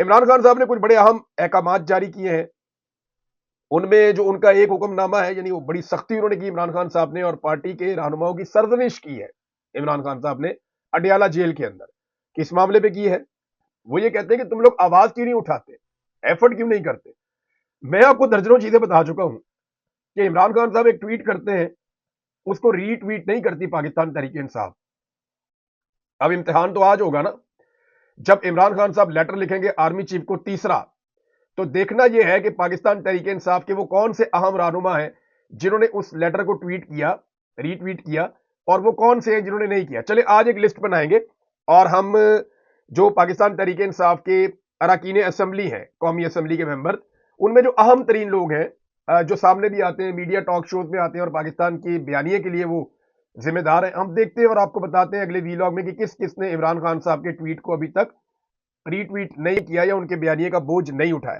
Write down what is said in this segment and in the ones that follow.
عمران خان صاحب نے کچھ بڑے اہم احکامات جاری کیے ہیں. ان میں جو ان کا ایک حکم نامہ ہے، یعنی وہ بڑی سختی انہوں نے کی عمران خان صاحب نے، اور پارٹی کے رہنماؤں کی سرزنش کی ہے عمران خان صاحب نے اڈیالہ جیل کے اندر. کس معاملے پہ کی ہے؟ وہ یہ کہتے ہیں کہ تم لوگ آواز کیوں نہیں اٹھاتے، ایفرٹ کیوں نہیں کرتے. میں آپ کو درجنوں چیزیں بتا چکا ہوں کہ عمران خان صاحب ایک ٹویٹ کرتے ہیں، اس کو ری ٹویٹ نہیں کرتی پاکستان تحریک انصاف. اب امتحان تو آج ہوگا نا، جب عمران خان صاحب لیٹر لکھیں گے آرمی چیف کو تیسرا، تو دیکھنا یہ ہے کہ پاکستان تحریک انصاف کے وہ کون سے اہم رہنما ہیں جنہوں نے اس لیٹر کو ٹویٹ کیا، ری ٹویٹ کیا، اور وہ کون سے ہیں جنہوں نے نہیں کیا. چلے آج ایک لسٹ بنائیں گے، اور ہم جو پاکستان تحریک انصاف کے اراکین اسمبلی ہیں، قومی اسمبلی کے ممبر، ان میں جو اہم ترین لوگ ہیں، جو سامنے بھی آتے ہیں، میڈیا ٹاک شوز میں آتے ہیں، اور پاکستان کی بیانیے کے لیے وہ ذمہ دار ہیں، ہم دیکھتے ہیں اور آپ کو بتاتے ہیں اگلے ویلاگ میں کہ کس کس نے عمران خان صاحب کے ٹویٹ کو ابھی تک ری ٹویٹ نہیں کیا یا ان کے بیانیے کا بوجھ نہیں اٹھایا.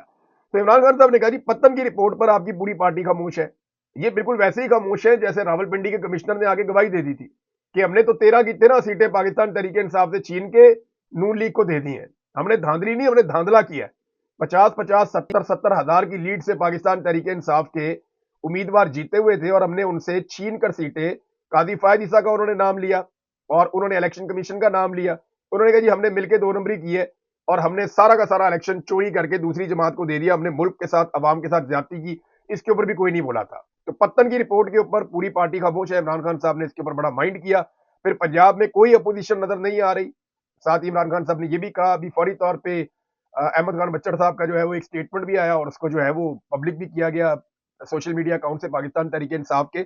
تو عمران خان صاحب نے کہا جی پتن کی رپورٹ پر آپ کی پوری پارٹی خاموش ہے. یہ بالکل ویسے ہی خاموش ہے جیسے راولپنڈی کے کمشنر نے آگے گواہی دے دی تھی کہ ہم نے تو 13 کی 13 سیٹیں پاکستان تحریک انصاف سے چھین کے نون لیگ کو دے دی ہیں. ہم نے دھاندلی نہیں، ہم نے دھاندلا کیا ہے. 50 70 ہزار کی لیڈ سے پاکستان تحریک انصاف کے امیدوار جیتے ہوئے تھے، اور ہم نے ان سے چھین کر سیٹیں، قاضی فائد عیسیٰ کا انہوں نے نام لیا اور انہوں نے الیکشن کمیشن کا نام لیا. انہوں نے کہا جی ہم نے مل کے 2 نمبری کی ہے، اور ہم نے سارا کا سارا الیکشن چوری کر کے دوسری جماعت کو دے دیا. ہم نے ملک کے ساتھ، عوام کے ساتھ زیادتی کی. اس کے اوپر بھی کوئی نہیں بولا تھا. تو پتن کی رپورٹ کے اوپر پوری پارٹی خاموش ہے. عمران خان صاحب نے اس کے اوپر بڑا مائنڈ کیا. پھر پنجاب میں کوئی اپوزیشن نظر نہیں آ رہی. ساتھ ہی عمران خان صاحب نے یہ بھی کہا، ابھی فوری طور پہ احمد خان بچڑ صاحب کا جو ہے وہ ایک سٹیٹمنٹ بھی آیا، اور اس کو جو ہے وہ پبلک بھی کیا گیا سوشل میڈیا اکاؤنٹ سے پاکستان تحریک انصاف کے.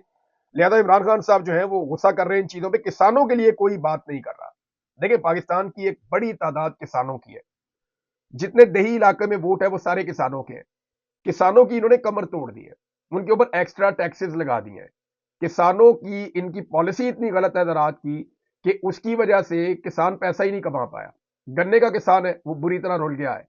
لہذا عمران خان صاحب جو ہے وہ غصہ کر رہے ہیں ان چیزوں پہ. کسانوں کے لیے کوئی بات نہیں کر رہا. دیکھیں پاکستان کی ایک بڑی تعداد کسانوں کی ہے، جتنے دیہی علاقے میں ووٹ ہے وہ سارے کسانوں کے ہیں. کسانوں کی انہوں نے کمر توڑ دی ہے، ان کے اوپر ایکسٹرا ٹیکسز لگا دیے ہیں. کسانوں کی ان کی پالیسی اتنی غلط ہے زراعت کی کہ اس کی وجہ سے کسان پیسہ ہی نہیں کما پایا. گنے کا کسان ہے وہ بری طرح رول گیا ہے.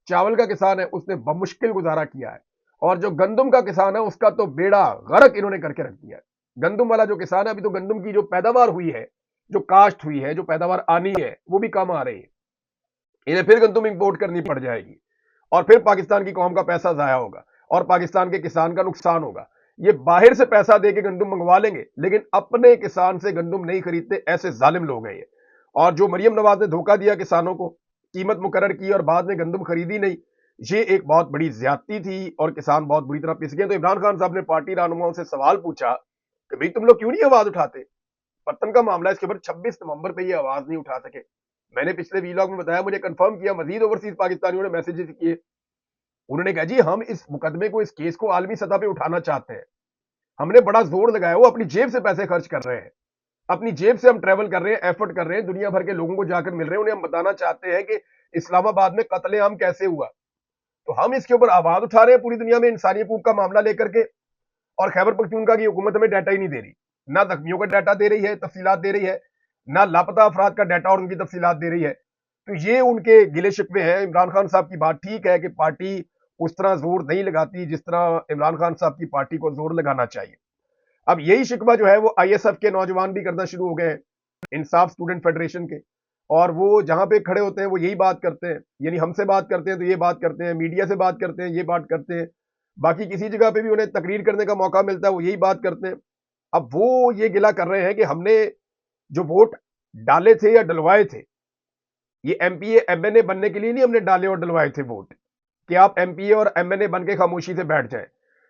چاول کا کسان ہے اس نے بمشکل گزارا کیا ہے. اور جو گندم کا کسان ہے اس کا تو بیڑا غرق انہوں نے کر کے رکھ دیا ہے. گندم والا جو کسان ہے، ابھی تو گندم کی جو پیداوار ہوئی ہے، جو کاشت ہوئی ہے، جو پیداوار آنی ہے، وہ بھی کم آ رہی ہے. انہیں پھر گندم امپورٹ کرنی پڑ جائے گی، اور پھر پاکستان کی قوم کا پیسہ ضائع ہوگا، اور پاکستان کے کسان کا نقصان ہوگا. یہ باہر سے پیسہ دے کے گندم منگوا لیں گے، لیکن اپنے کسان سے گندم نہیں خریدتے. ایسے ظالم لوگ ہیں یہ. اور جو مریم نواز نے دھوکہ دیا کسانوں کو، قیمت مقرر کی اور بعد میں گندم خریدی نہیں، یہ ایک بہت بڑی زیادتی تھی، اور کسان بہت بری طرح پس گئے. تو عمران خان صاحب نے پارٹی رہنماؤں سے سوال پوچھا کہ بھئی تم لوگ کیوں نہیں آواز اٹھاتے؟ پتن کا معاملہ، اس کے اوپر 26 نومبر پہ یہ آواز نہیں اٹھا سکے. میں نے پچھلے ویلاگ میں بتایا، مجھے کنفرم کیا مزید اوورسیز پاکستانیوں نے میسیجز کیے. انہوں نے کہا جی ہم اس مقدمے کو، اس کیس کو عالمی سطح پہ اٹھانا چاہتے ہیں. ہم نے بڑا زور لگایا، وہ اپنی جیب سے پیسے خرچ کر رہے ہیں، اپنی جیب سے ہم ٹریول کر رہے ہیں، ایفرٹ کر رہے ہیں، دنیا بھر کے لوگوں کو جا کر مل رہے ہیں. انہیں ہم بتانا چاہتے ہیں کہ اسلام آباد میں قتل عام کیسے ہوا. تو ہم اس کے اوپر آواز اٹھا رہے ہیں پوری دنیا میں انسانی حقوق کا معاملہ لے کر کے. اور خیبر پختونخوا کی حکومت ہمیں ڈیٹا ہی نہیں دے رہی، نہ زخمیوں کا ڈیٹا دے رہی ہے، تفصیلات دے رہی ہے، نہ لاپتہ افراد کا ڈیٹا اور ان کی تفصیلات دے رہی ہے. تو یہ ان کے گلے شکوے ہیں. عمران خان صاحب کی بات ٹھیک ہے کہ پارٹی اس طرح زور نہیں لگاتی جس طرح عمران خان صاحب کی پارٹی کو زور لگانا چاہیے. اب یہی شکوہ جو ہے وہ آئی ایس ایف کے نوجوان بھی کرنا شروع ہو گئے ہیں، انصاف اسٹوڈنٹ فیڈریشن کے. اور وہ جہاں پہ کھڑے ہوتے ہیں وہ یہی بات کرتے ہیں، یعنی ہم سے بات کرتے ہیں تو یہ بات کرتے ہیں، میڈیا سے بات کرتے ہیں یہ بات کرتے ہیں، باقی کسی جگہ پہ بھی انہیں تقریر کرنے کا موقع ملتا ہے وہ یہی بات کرتے ہیں. اب وہ یہ گلہ کر رہے ہیں کہ ہم نے جو ووٹ ڈالے تھے یا ڈلوائے تھے، یہ M P A M N A بننے کے لیے نہیں ہم نے ڈالے اور ڈلوائے تھے ووٹ کہ آپ ایم پی اے اور ایم این اے بن کے خاموشی سے بیٹھ جائیں.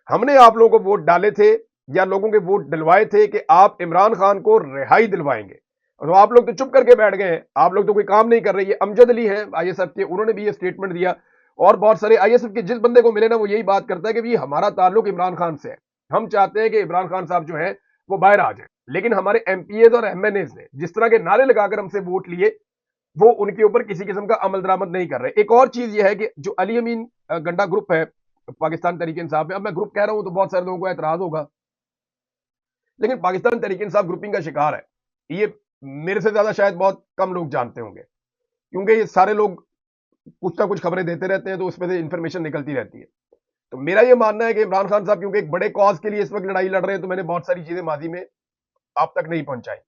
ہم نے آپ لوگوں کو ووٹ ڈالے تھے یا لوگوں کے ووٹ ڈلوائے تھے کہ آپ عمران خان کو رہائی دلوائیں گے. تو آپ لوگ تو چپ کر کے بیٹھ گئے ہیں، آپ لوگ تو کوئی کام نہیں کر رہے. یہ امجد علی ہیں آئی ایس ایف کے، انہوں نے بھی یہ سٹیٹمنٹ دیا، اور بہت سارے آئی ایس ایف کے جس بندے کو ملے نا وہ یہی بات کرتا ہے کہ ہمارا تعلق عمران خان سے ہے، ہم چاہتے ہیں کہ عمران خان صاحب جو ہے وہ باہر آ جائیں. لیکن ہمارے ایم پی ایز اور ایم این ایز نے جس طرح کے نعرے لگا کر ہم سے ووٹ لیے، وہ ان کے اوپر کسی قسم کا عمل درآمد نہیں کر رہے. ایک اور چیز یہ ہے کہ جو علی امین گنڈا گروپ ہے پاکستان تحریک انصاف میں، اب میں گروپ کہہ رہا ہوں تو بہت سارے لوگوں کو اعتراض ہوگا، لیکن پاکستان تحریک انصاف گروپنگ کا شکار ہے. یہ میرے سے زیادہ شاید بہت کم لوگ جانتے ہوں گے، کیونکہ یہ سارے لوگ کچھ نہ کچھ خبریں دیتے رہتے ہیں تو اس میں سے انفارمیشن نکلتی رہتی ہے. تو میرا یہ ماننا ہے کہ عمران خان صاحب کیونکہ ایک بڑے کاز کے لیے اس وقت لڑائی لڑ رہے ہیں، تو میں نے بہت ساری چیزیں ماضی میں آپ تک نہیں پہنچائی.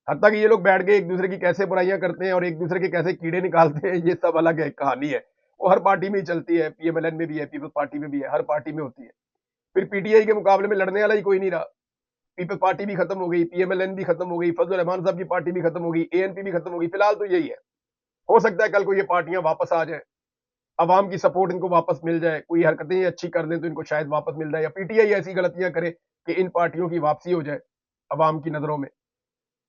حتیٰ کہ یہ لوگ بیٹھ کے ایک دوسرے کی کیسے برائیاں کرتے ہیں اور ایک دوسرے کے کیسے کیڑے نکالتے ہیں، یہ سب الگ ہے کہانی ہے. وہ ہر پارٹی میں ہی چلتی ہے, پی ایم ایل این میں بھی ہے, پیپلز پارٹی میں بھی ہے, ہر پارٹی میں ہوتی ہے. پھر پی ٹی آئی کے مقابلے میں لڑنے والا ہی کوئی نہیں رہا. پیپلز پارٹی بھی ختم ہو گئی, پی ایم ایل این بھی ختم ہو گئی, فضل الرحمان صاحب کی پارٹی بھی ختم ہو گئی, اے این پی بھی ختم ہو گئی. فی الحال تو یہی ہے. ہو سکتا ہے کل کو یہ پارٹیاں واپس آ جائیں, عوام کی سپورٹ ان کو واپس مل جائے, کوئی حرکتیں اچھی کر دیں تو ان کو شاید واپس مل جائے, یا پی ٹی آئی ایسی غلطیاں کرے کہ ان پارٹیوں کی واپسی ہو جائے عوام کی نظروں میں.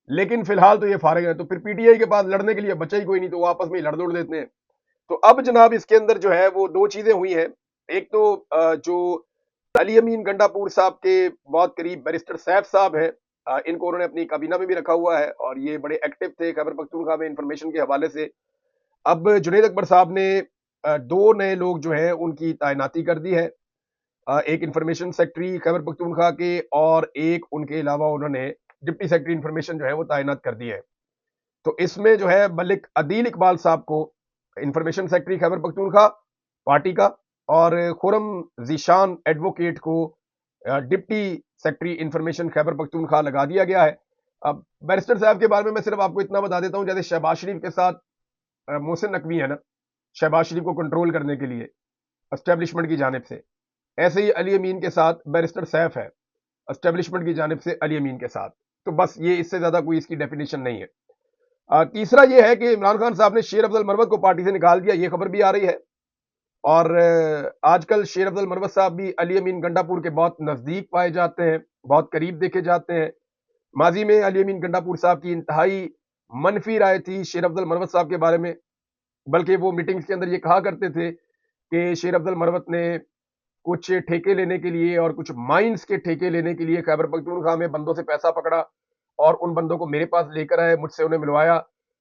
لیکن فی الحال تو یہ فارغ ہے, تو پھر پی ٹی آئی کے پاس لڑنے کے لیے بچا ہی کوئی نہیں, تو وہ آپس میں ہی لڑ دوڑ دیتے ہیں. تو اب جناب اس کے اندر جو ہے وہ دو چیزیں ہوئی ہیں. ایک تو جو علی امین گنڈا پور صاحب کے بہت قریب بیرسٹر سیف صاحب ہیں, ان کو انہوں نے اپنی کابینہ میں بھی رکھا ہوا ہے, اور یہ بڑے ایکٹیو تھے خیبر پختونخوا میں انفارمیشن کے حوالے سے. اب جنید اکبر صاحب نے دو نئے لوگ جو ہیں ان کی تعیناتی کر دی ہے, ایک انفارمیشن سیکٹری خیبر پختونخوا کے, اور ایک ان کے علاوہ انہوں نے ڈپٹی سیکرٹری انفارمیشن جو ہے وہ تعینات کر دی ہے. تو اس میں جو ہے ملک عدیل اقبال صاحب کو information secretary Khyber Pakhtunkhwa party کا, اور خرم ذیشان ایڈوکیٹ کو deputy secretary information Khyber Pakhtunkhwa لگا دیا گیا ہے. اب بیرسٹر صاحب کے بارے میں صرف آپ کو اتنا بتا دیتا ہوں, جیسے شہباز شریف کے ساتھ محسن نقوی ہے نا, شہباز شریف کو کنٹرول کرنے کے لیے اسٹیبلشمنٹ کی جانب سے, ایسے ہی علی امین کے ساتھ بیرسٹر سیف ہے اسٹیبلشمنٹ کی جانب سے علی امین کے ساتھ. تو بس یہ اس سے زیادہ کوئی اس کی ڈیفینیشن نہیں ہے. تیسرا یہ ہے کہ عمران خان صاحب نے شیر افضل مروت کو پارٹی سے نکال دیا, یہ خبر بھی آ رہی ہے. اور آج کل شیر افضل مروت صاحب بھی علی امین گنڈا پور کے بہت نزدیک پائے جاتے ہیں, بہت قریب دیکھے جاتے ہیں. ماضی میں علی امین گنڈا پور صاحب کی انتہائی منفی رائے تھی شیر افضل مروت صاحب کے بارے میں, بلکہ وہ میٹنگز کے اندر یہ کہا کرتے تھے کہ شیر افضل مروت نے کچھ ٹھیکے لینے کے لیے اور کچھ مائنز کے ٹھیکے لینے کے لیے خیبر پختونخوا میں بندوں سے پیسہ پکڑا, اور ان بندوں کو میرے پاس لے کر آئے, مجھ سے انہیں ملوایا,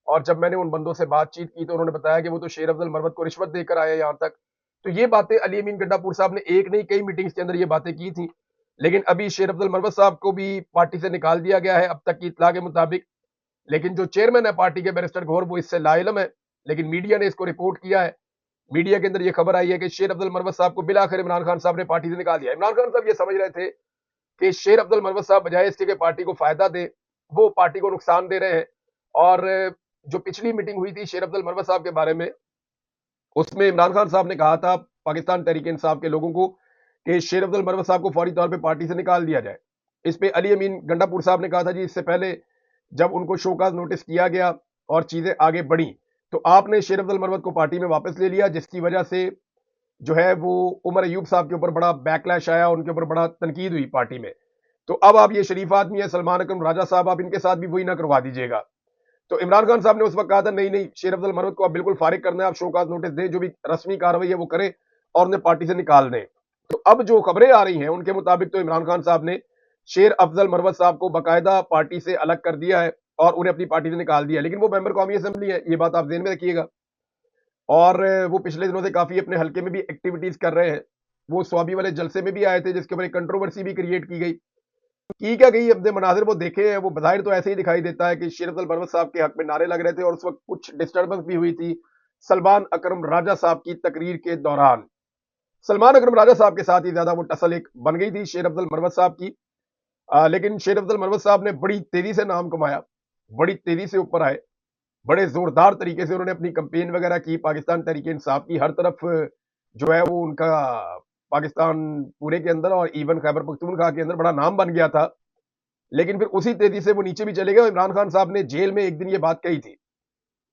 اور جب میں نے ان بندوں سے بات چیت کی تو انہوں نے بتایا کہ وہ تو شیر افضل مروت کو رشوت دے کر آئے یہاں تک. تو یہ باتیں علی امین گنڈا پور صاحب نے ایک نہیں کئی میٹنگز کے اندر یہ باتیں کی تھیں. لیکن ابھی شیر افضل مروت صاحب کو بھی پارٹی سے نکال دیا گیا ہے اب تک کی اطلاع کے مطابق. لیکن جو چیئرمین ہے پارٹی کے بیرسٹر گھور, وہ اس سے لا علم ہے, لیکن میڈیا نے اس کو رپورٹ کیا ہے. میڈیا کے اندر یہ خبر آئی ہے کہ شیر افضل مروت صاحب کو بالآخر عمران خان صاحب نے پارٹی سے نکال دیا. عمران خان صاحب یہ سمجھ رہے تھے کہ شیر افضل مروت صاحب بجائے اس کے کہ پارٹی کو فائدہ دے, وہ پارٹی کو نقصان دے رہے ہیں. اور جو پچھلی میٹنگ ہوئی تھی شیر افضل مروت صاحب کے بارے میں, اس میں عمران خان صاحب نے کہا تھا پاکستان تحریک انصاف کے لوگوں کو کہ شیر افضل مروت صاحب کو فوری طور پہ پارٹی سے نکال دیا جائے. اس پہ علی امین گنڈا پور صاحب نے کہا تھا جی اس سے پہلے جب ان کو شوکاز نوٹس کیا گیا اور چیزیں آگے بڑھیں تو آپ نے شیر افضل مروت کو پارٹی میں واپس لے لیا, جس کی وجہ سے جو ہے وہ عمر ایوب صاحب کے اوپر بڑا بیک لیش آیا, ان کے اوپر بڑا تنقید ہوئی پارٹی میں. تو اب آپ یہ شریف آدمی ہے سلمان اکرم راجہ صاحب, آپ ان کے ساتھ بھی وہی نہ کروا دیجیے گا. تو عمران خان صاحب نے اس وقت کہا تھا نہیں نہیں, شیر افضل مروت کو آپ بالکل فارغ کرنا ہے, آپ شوکاز نوٹس دیں, جو بھی رسمی کارروائی ہے وہ کریں اور انہیں پارٹی سے نکال دیں. تو اب جو خبریں آ رہی ہیں ان کے مطابق تو عمران خان صاحب نے شیر افضل مروت صاحب کو باقاعدہ پارٹی سے الگ کر دیا ہے اور انہیں اپنی پارٹی سے نکال دیا, لیکن وہ ممبر قومی اسمبلی ہے, یہ بات آپ ذہن میں رکھیے گا. اور وہ پچھلے دنوں سے کافی اپنے حلقے میں بھی ایکٹیویٹیز کر رہے ہیں. وہ سوابی والے جلسے میں بھی آئے تھے جس کے اوپر ایک کنٹروورسی بھی کریٹ کی گئی. کی کیا گئی اپنے مناظر وہ دیکھے ہیں, وہ بظاہر تو ایسے ہی دکھائی دیتا ہے کہ شیر افضل مروت صاحب کے حق میں نعرے لگ رہے تھے, اور اس وقت کچھ ڈسٹربنس بھی ہوئی تھی سلمان اکرم راجہ صاحب کی تقریر کے دوران. سلمان اکرم راجہ صاحب کے ساتھ ہی زیادہ وہ ٹسل ایک بن گئی تھی شیر افضل مروت صاحب کی. لیکن شیر افضل مروت صاحب نے بڑی تیزی سے نام کمایا, بڑی تیزی سے اوپر آئے, بڑے زوردار طریقے سے انہوں نے اپنی کمپین وغیرہ کی پاکستان تحریک انصاف کی. ہر طرف جو ہے وہ ان کا پاکستان پورے کے اندر اور ایون خیبر پختونخوا کے اندر بڑا نام بن گیا تھا. لیکن پھر اسی تیزی سے وہ نیچے بھی چلے گئے. عمران خان صاحب نے جیل میں ایک دن یہ بات کہی تھی,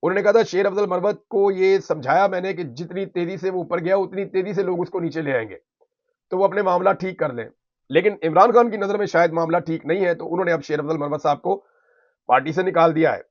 انہوں نے کہا تھا شیر افضل مروت کو یہ سمجھایا میں نے کہ جتنی تیزی سے وہ اوپر گیا اتنی تیزی سے لوگ اس کو نیچے لے آئیں گے, تو وہ اپنے معاملہ ٹھیک کر لیں. لیکن عمران خان کی نظر میں شاید معاملہ ٹھیک نہیں ہے, تو انہوں نے اب شیر افضل مروت صاحب کو پارٹی سے نکال دیا ہے.